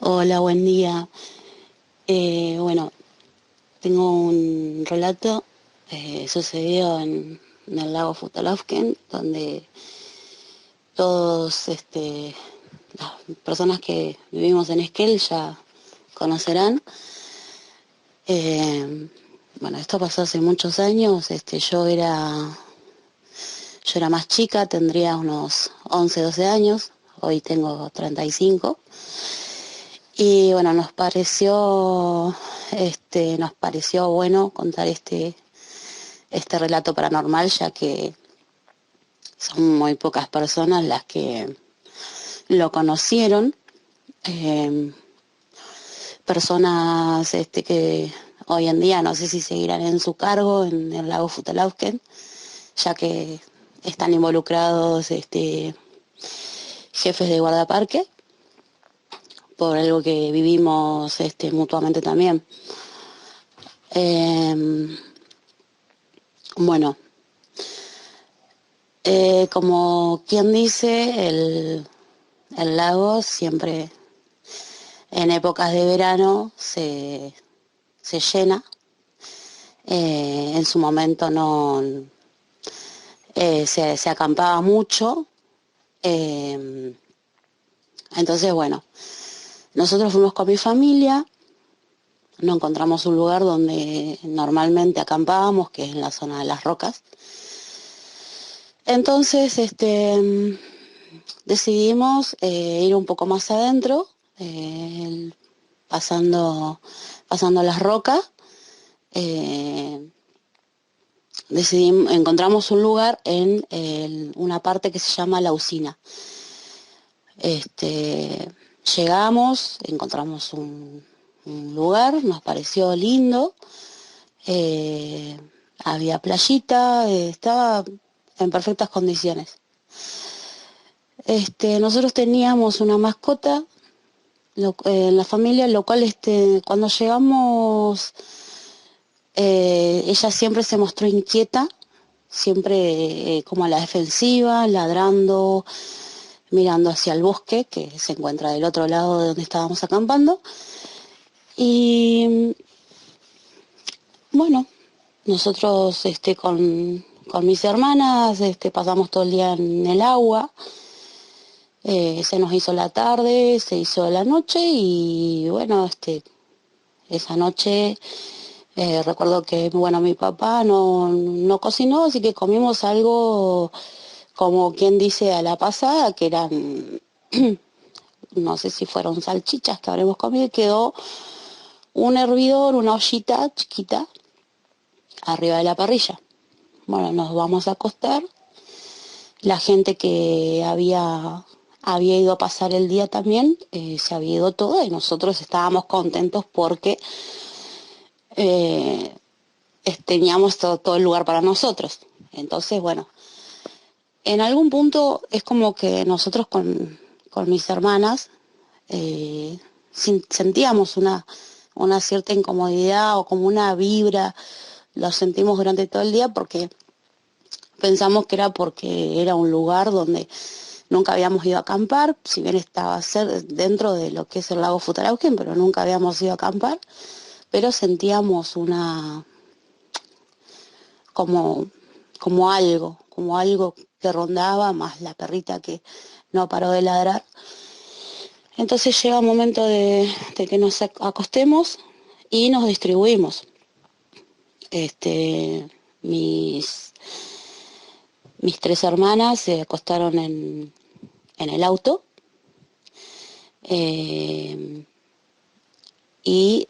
Hola, buen día. Bueno, tengo un relato, sucedió en el lago Futaleufken, donde todos las personas que vivimos en Esquel ya conocerán. Eh, bueno, esto pasó hace muchos años. Yo era más chica, tendría unos 11, 12 años. Hoy tengo 35. Y bueno, nos pareció bueno contar este relato paranormal, ya que son muy pocas personas las que lo conocieron. Eh, Personas que hoy en día no sé si seguirán en su cargo en el lago Futaleufken, ya que están involucrados jefes de guardaparque, por algo que vivimos mutuamente también. Eh, bueno, como quien dice, el lago siempre en épocas de verano se llena. En su momento no se acampaba mucho. eh, entonces, bueno, nosotros fuimos con mi familia, no encontramos un lugar donde normalmente acampábamos, que es en la zona de las rocas. Entonces, decidimos ir un poco más adentro, pasando, pasando las rocas. eh, Encontramos un lugar en una parte que se llama La Usina. Llegamos, encontramos un lugar, nos pareció lindo. eh, Había playita, estaba en perfectas condiciones. Nosotros teníamos una mascota en la familia, lo cual cuando llegamos, ella siempre se mostró inquieta, siempre como a la defensiva, ladrando, mirando hacia el bosque que se encuentra del otro lado de donde estábamos acampando. Y bueno, nosotros con mis hermanas pasamos todo el día en el agua. Se nos hizo la tarde, se hizo la noche y bueno, esa noche recuerdo que bueno, mi papá no cocinó, así que comimos algo como quien dice a la pasada, que eran, no sé si fueron salchichas que habremos comido, y quedó un hervidor, una ollita chiquita arriba de la parrilla. Bueno, nos vamos a acostar. La gente que había ido a pasar el día también, se había ido todo y nosotros estábamos contentos porque eh, teníamos todo el lugar para nosotros. Entonces, bueno, en algún punto es como que nosotros con mis hermanas sentíamos una cierta incomodidad o como una vibra, lo sentimos durante todo el día porque pensamos que era porque era un lugar donde nunca habíamos ido a acampar, si bien estaba dentro de lo que es el lago Futaleufken, pero nunca habíamos ido a acampar, pero sentíamos como, como algo que rondaba, más la perrita que no paró de ladrar. Entonces llega un momento de que nos acostemos y nos distribuimos. Mis, mis tres hermanas se acostaron en el auto, eh, y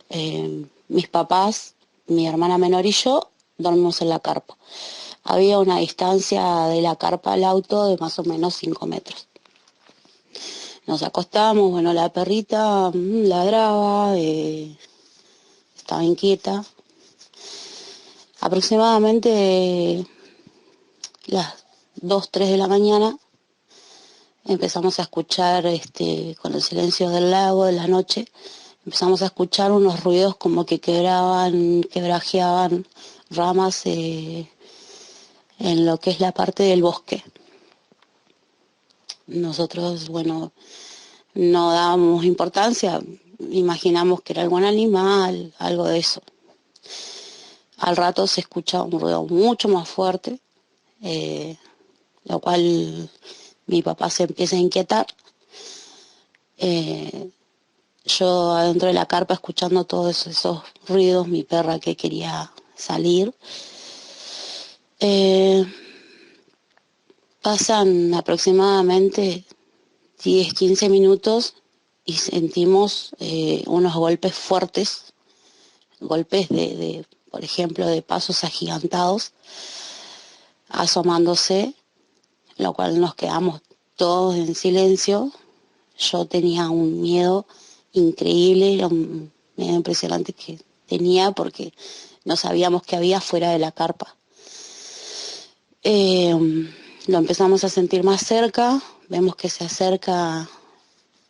mis papás, mi hermana menor y yo dormimos en la carpa. Había una distancia de la carpa al auto de más o menos 5 metros. Nos acostamos, bueno, la perrita ladraba, estaba inquieta. Aproximadamente las 2 3 de la mañana empezamos a escuchar, con el silencio del lago, de la noche, empezamos a escuchar unos ruidos como que quebrajeaban ramas en lo que es la parte del bosque. Nosotros, bueno, no dábamos importancia, imaginamos que era algún animal, algo de eso. Al rato se escucha un ruido mucho más fuerte, eh, lo cual mi papá se empieza a inquietar. Eh, yo adentro de la carpa escuchando todos esos ruidos, mi perra que quería salir. Eh, Pasan aproximadamente 10, 15 minutos y sentimos unos golpes fuertes, golpes por ejemplo, de pasos agigantados, asomándose, lo cual nos quedamos todos en silencio. Yo tenía un miedo increíble, era un miedo impresionante que tenía porque no sabíamos qué había fuera de la carpa. Lo empezamos a sentir más cerca, vemos que se acerca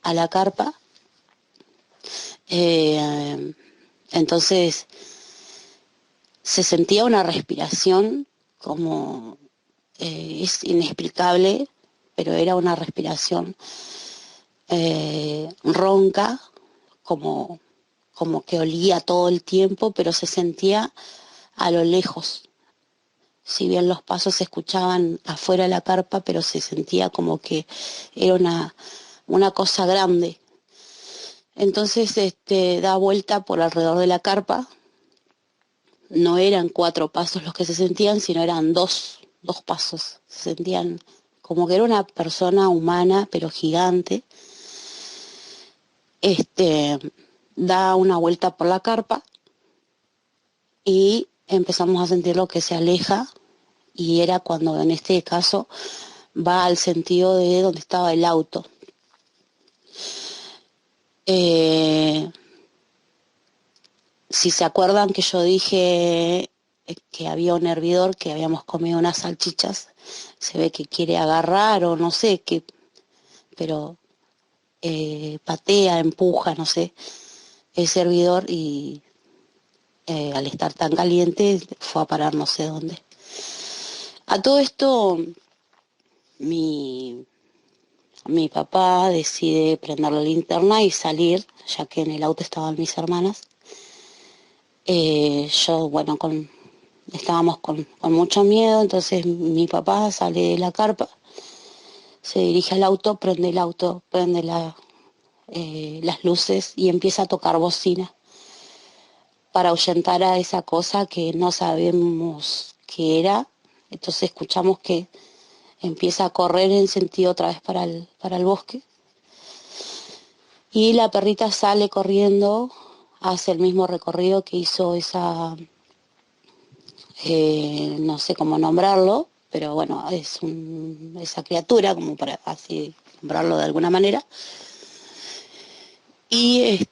a la carpa. Entonces se sentía una respiración como es inexplicable, pero era una respiración ronca, como que olía todo el tiempo, pero se sentía a lo lejos. Si bien los pasos se escuchaban afuera de la carpa, pero se sentía como que era una cosa grande. Entonces da vuelta por alrededor de la carpa. No eran 4 pasos los que se sentían, sino eran dos pasos. Se sentían como que era una persona humana, pero gigante. Da una vuelta por la carpa y empezamos a sentir lo que se aleja, y era cuando en este caso va al sentido de donde estaba el auto. Si se acuerdan que yo dije que había un hervidor, que habíamos comido unas salchichas, se ve que quiere agarrar o no sé qué, pero patea, empuja, no sé, ese hervidor, y al estar tan caliente fue a parar no sé dónde. A todo esto mi papá decide prender la linterna y salir, ya que en el auto estaban mis hermanas. Yo, bueno, estábamos con mucho miedo, entonces mi papá sale de la carpa, se dirige al auto, prende el auto, prende las luces y empieza a tocar bocina para ahuyentar a esa cosa que no sabemos qué era. Entonces escuchamos que empieza a correr en sentido otra vez para el bosque. Y la perrita sale corriendo, hace el mismo recorrido que hizo esa, no sé cómo nombrarlo, pero bueno, esa criatura, como para así nombrarlo de alguna manera. Y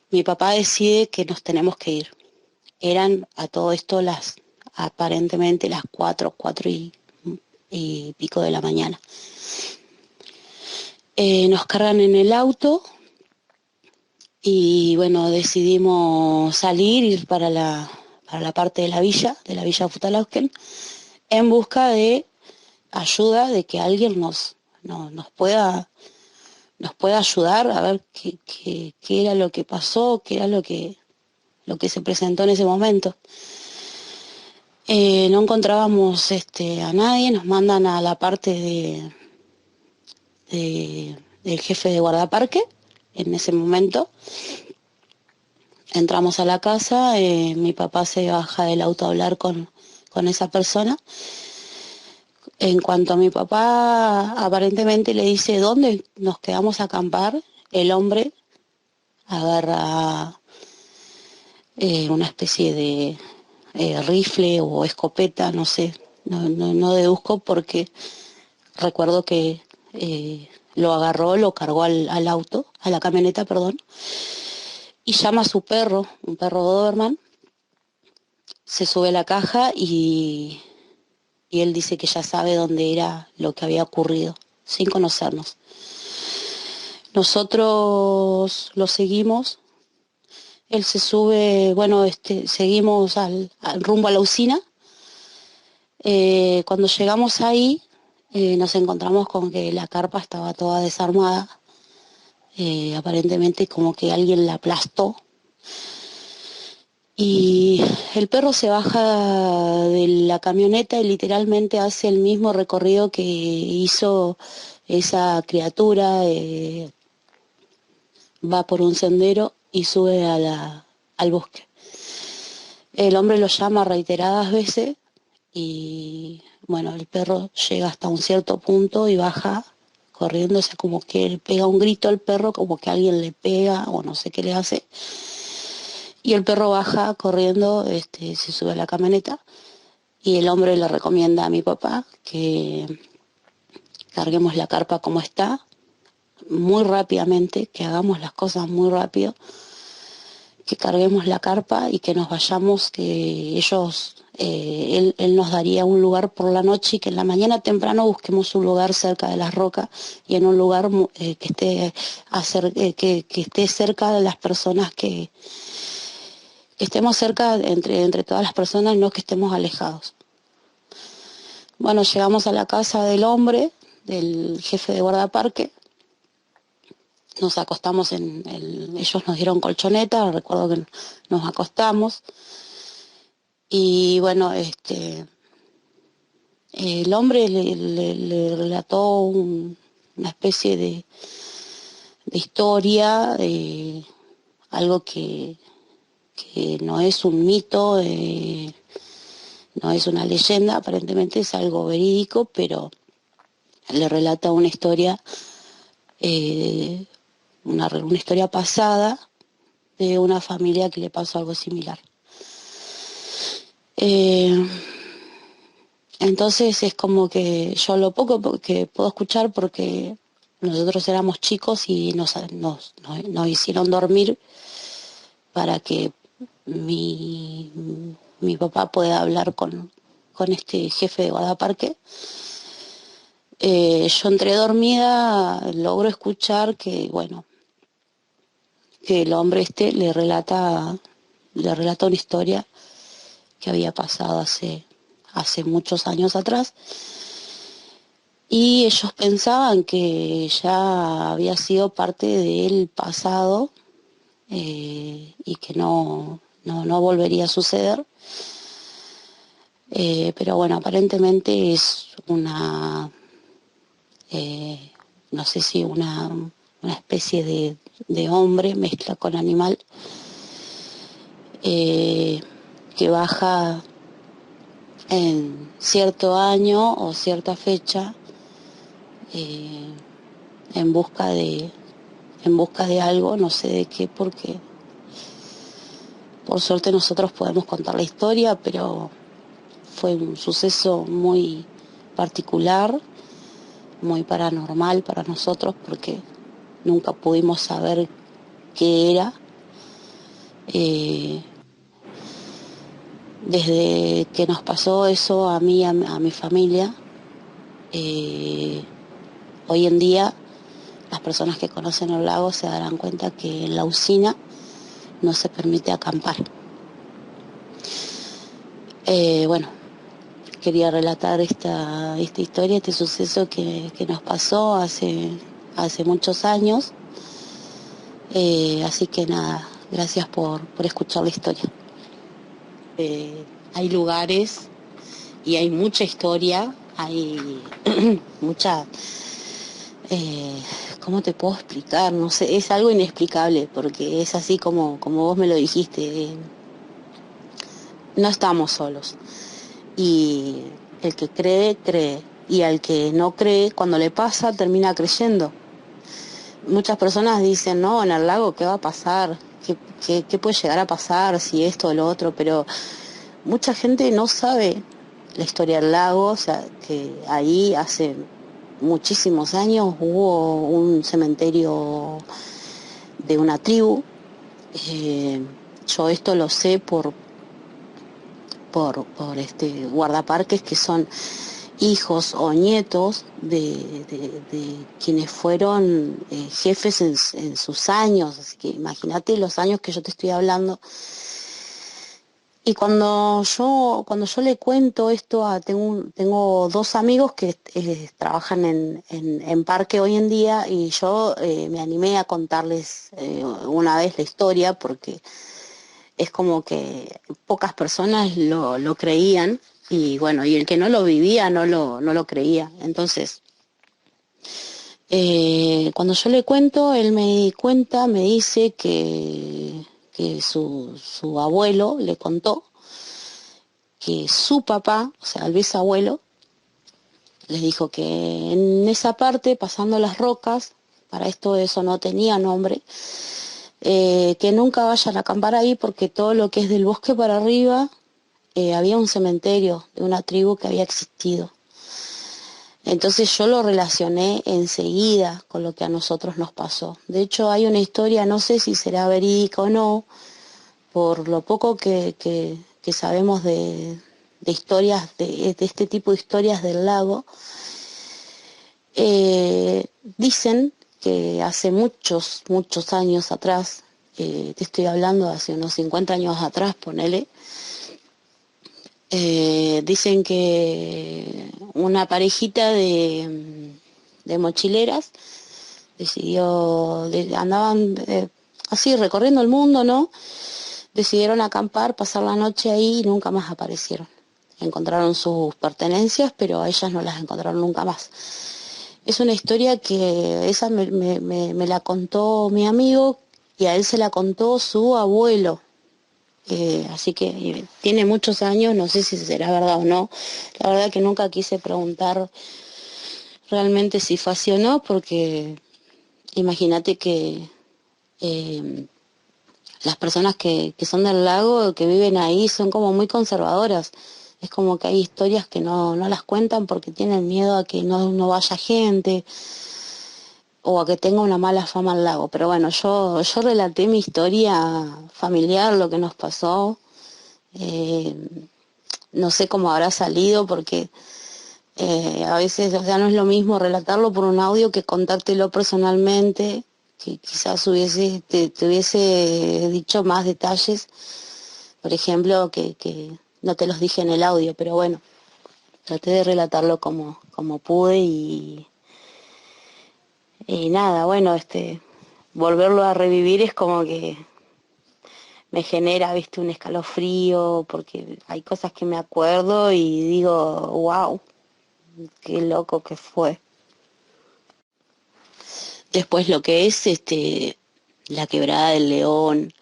mi papá decide que nos tenemos que ir. Eran a todo esto aparentemente las 4 y pico de la mañana. Nos cargan en el auto y bueno, decidimos salir, ir para la parte de la villa Futalausken, en busca de ayuda, de que alguien nos pueda ayudar a ver qué era lo que pasó, qué era lo que se presentó en ese momento. No encontrábamos a nadie, nos mandan a la parte del jefe de guardaparque. En ese momento entramos a la casa, mi papá se baja del auto a hablar con esa persona. En cuanto a mi papá aparentemente le dice dónde nos quedamos a acampar, el hombre agarra una especie de rifle o escopeta, no sé, no deduzco, porque recuerdo que lo agarró, lo cargó al auto, a la camioneta, perdón, y llama a su perro, un perro Doberman, se sube a la caja y él dice que ya sabe dónde era lo que había ocurrido, sin conocernos. Nosotros lo seguimos, él se sube, bueno, seguimos al rumbo a la usina. Cuando llegamos ahí, nos encontramos con que la carpa estaba toda desarmada, aparentemente como que alguien la aplastó. Y el perro se baja de la camioneta y literalmente hace el mismo recorrido que hizo esa criatura, va por un sendero y sube al bosque. El hombre lo llama reiteradas veces y bueno, el perro llega hasta un cierto punto y baja corriendo, o sea, como que le pega un grito al perro, como que alguien le pega o no sé qué le hace. Y el perro baja corriendo, se sube a la camioneta y el hombre le recomienda a mi papá que carguemos la carpa como está, muy rápidamente, que hagamos las cosas muy rápido, que carguemos la carpa y que nos vayamos, que ellos, él nos daría un lugar por la noche y que en la mañana temprano busquemos un lugar cerca de las rocas y en un lugar que esté cerca de las personas que estemos cerca entre todas las personas, no que estemos alejados. Bueno, llegamos a la casa del hombre, del jefe de guardaparque, nos acostamos ellos nos dieron colchoneta, recuerdo que nos acostamos, y bueno, el hombre le relató una especie de historia, algo que no es un mito, no es una leyenda, aparentemente es algo verídico, pero le relata una historia, una historia pasada de una familia que le pasó algo similar. Entonces es como que yo lo poco que puedo escuchar, porque nosotros éramos chicos y nos hicieron dormir para que mi, mi papá pueda hablar con este jefe de guardaparque. Yo entré dormida, logro escuchar que, bueno, que el hombre le relata una historia que había pasado hace muchos años atrás, y ellos pensaban que ya había sido parte del pasado, y que no volvería a suceder. Pero bueno, aparentemente es no sé si una especie de hombre mezcla con animal, que baja en cierto año o cierta fecha, eh, en busca de algo, no sé de qué, porque por suerte nosotros podemos contar la historia, pero fue un suceso muy particular, muy paranormal para nosotros, porque nunca pudimos saber qué era. Desde que nos pasó eso a mí, a mi familia, hoy en día las personas que conocen el lago se darán cuenta que en la usina no se permite acampar. Bueno, quería relatar esta historia, este suceso que nos pasó hace muchos años. Así que nada, gracias por escuchar la historia. Hay lugares y hay mucha historia, hay mucha... ¿cómo te puedo explicar? No sé, es algo inexplicable, porque es así como vos me lo dijiste. No estamos solos. Y el que cree, cree. Y al que no cree, cuando le pasa, termina creyendo. Muchas personas dicen, no, en el lago, ¿qué va a pasar? ¿Qué puede llegar a pasar si esto o lo otro? Pero mucha gente no sabe la historia del lago, o sea, que ahí hace muchísimos años hubo un cementerio de una tribu. Yo esto lo sé por guardaparques que son hijos o nietos de quienes fueron jefes en sus años. Así que imagínate los años que yo te estoy hablando. Y cuando yo le cuento esto tengo dos amigos que trabajan en parque hoy en día y yo me animé a contarles una vez la historia porque es como que pocas personas lo creían y bueno, y el que no lo vivía no lo creía. Entonces, cuando yo le cuento, él me cuenta, me dice que su abuelo le contó que su papá, o sea, el bisabuelo, les dijo que en esa parte, pasando las rocas, para esto eso no tenía nombre, que nunca vayan a acampar ahí porque todo lo que es del bosque para arriba había un cementerio de una tribu que había existido. Entonces yo lo relacioné enseguida con lo que a nosotros nos pasó. De hecho hay una historia, no sé si será verídica o no, por lo poco que sabemos de historias, de este tipo de historias del lago, dicen que hace muchos años atrás, te estoy hablando de hace unos 50 años atrás, ponele, dicen que una parejita de mochileras andaban así recorriendo el mundo, ¿no? Decidieron acampar, pasar la noche ahí y nunca más aparecieron. Encontraron sus pertenencias, pero a ellas no las encontraron nunca más. Es una historia que esa me la contó mi amigo y a él se la contó su abuelo. Así que tiene muchos años, no sé si será verdad o no. La verdad que nunca quise preguntar realmente si fue así o no, porque imagínate que las personas que son del lago, que viven ahí, son como muy conservadoras. Es como que hay historias que no las cuentan porque tienen miedo a que no vaya gente o a que tenga una mala fama al lago. Pero bueno, yo relaté mi historia familiar, lo que nos pasó. Eh, no sé cómo habrá salido porque a veces, o sea, no es lo mismo relatarlo por un audio que contártelo personalmente, que quizás te hubiese dicho más detalles, por ejemplo, que no te los dije en el audio, pero bueno, traté de relatarlo como pude y nada, bueno, volverlo a revivir es como que me genera, viste, un escalofrío, porque hay cosas que me acuerdo y digo, wow, qué loco que fue. Después lo que es la quebrada del León,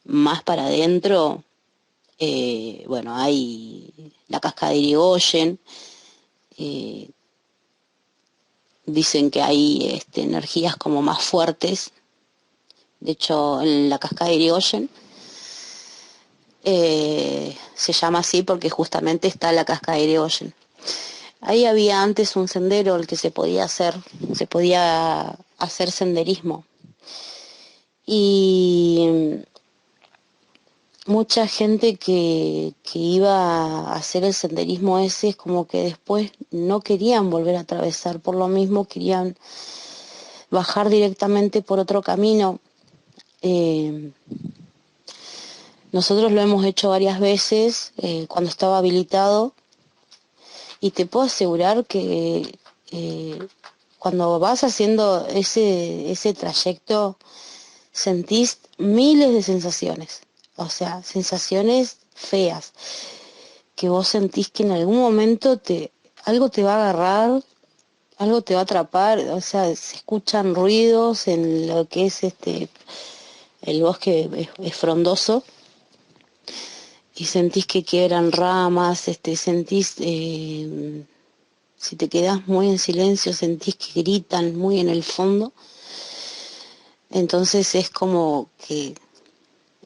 más para adentro, bueno, hay la cascada de Irigoyen, eh, dicen que hay energías como más fuertes. De hecho, en la cascada de Irigoyen se llama así porque justamente está la cascada de Irigoyen. Ahí había antes un sendero el que se podía hacer senderismo. Y mucha gente que iba a hacer el senderismo ese es como que después no querían volver a atravesar, por lo mismo querían bajar directamente por otro camino. Eh, Nosotros lo hemos hecho varias veces cuando estaba habilitado y te puedo asegurar que cuando vas haciendo ese trayecto sentís miles de sensaciones, o sea, sensaciones feas, que vos sentís que en algún momento algo te va a agarrar, algo te va a atrapar, o sea, se escuchan ruidos en lo que es el bosque es frondoso y sentís que quiebran ramas, sentís, si te quedás muy en silencio, sentís que gritan muy en el fondo. Entonces es como que,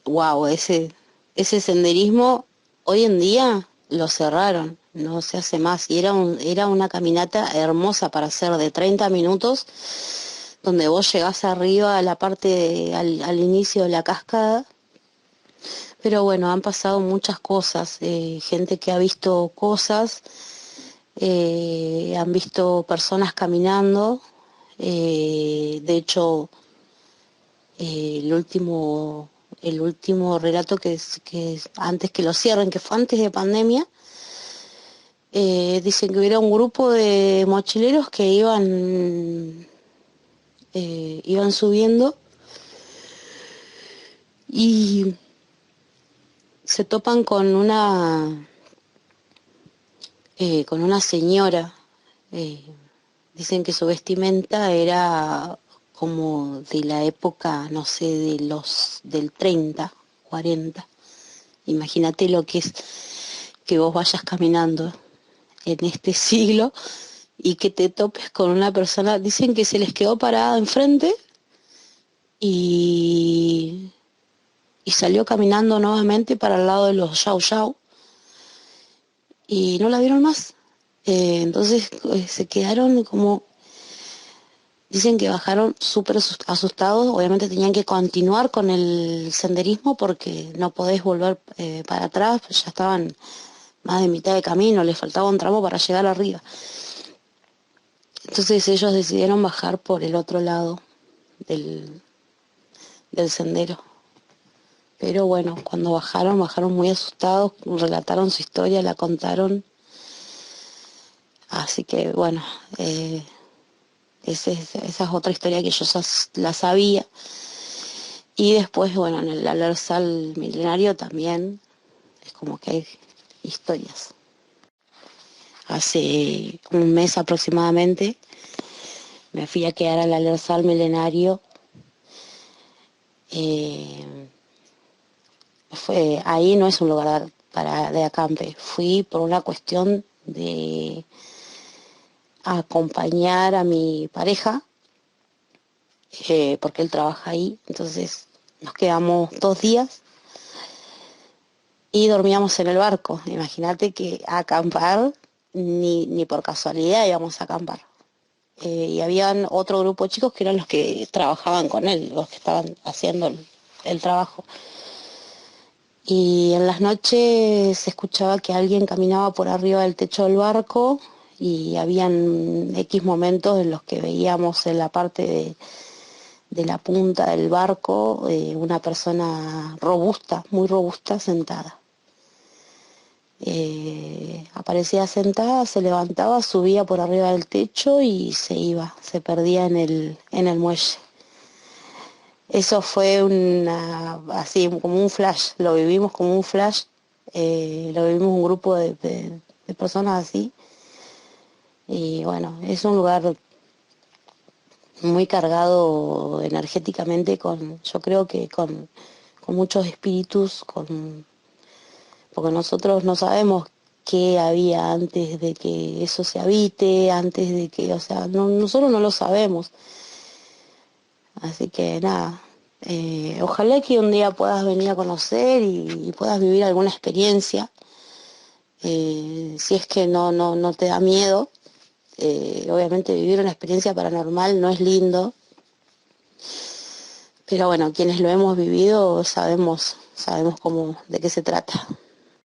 wow, ese senderismo hoy en día lo cerraron, no se hace más. Y era una caminata hermosa para hacer de 30 minutos, donde vos llegás arriba a la parte, al inicio de la cascada. Pero bueno, han pasado muchas cosas, gente que ha visto cosas, han visto personas caminando, de hecho, el último el último relato antes que lo cierren, que fue antes de pandemia. Dicen que hubiera un grupo de mochileros que iban subiendo y se topan con una señora. Dicen que su vestimenta era como de la época, no sé, del 30, 40. Imagínate lo que es que vos vayas caminando en este siglo y que te topes con una persona. Dicen que se les quedó parada enfrente y, y salió caminando nuevamente para el lado de los Yao Yao y no la vieron más. Entonces se quedaron como. Dicen que bajaron súper asustados, obviamente tenían que continuar con el senderismo porque no podés volver para atrás, pues ya estaban más de mitad de camino, les faltaba un tramo para llegar arriba. Entonces ellos decidieron bajar por el otro lado del, del sendero. Pero bueno, cuando bajaron muy asustados, relataron su historia, la contaron. Así que bueno, esa es otra historia que yo la sabía. Y después, bueno, en el Alersal milenario también es como que hay historias. Hace un mes aproximadamente me fui a quedar al Alersal milenario. Ahí no es un lugar de acampe. Fui por una cuestión de acompañar a mi pareja, porque él trabaja ahí. Entonces nos quedamos 2 días y dormíamos en el barco. Imagínate que acampar, ni por casualidad íbamos a acampar. Y habían otro grupo de chicos que eran los que trabajaban con él, los que estaban haciendo el trabajo. Y en las noches se escuchaba que alguien caminaba por arriba del techo del barco y habían X momentos en los que veíamos en la parte de la punta del barco una persona robusta, muy robusta, sentada. Aparecía sentada, se levantaba, subía por arriba del techo y se iba, se perdía en el muelle. Eso fue así como un flash, lo vivimos como un flash, lo vivimos un grupo de personas así. Y bueno, es un lugar muy cargado energéticamente yo creo que con muchos espíritus, porque nosotros no sabemos qué había antes de que eso se habite, antes de que, o sea, nosotros no lo sabemos. Así que nada, ojalá que un día puedas venir a conocer y puedas vivir alguna experiencia, si es que no te da miedo. Obviamente vivir una experiencia paranormal no es lindo, pero bueno, quienes lo hemos vivido sabemos de qué se trata.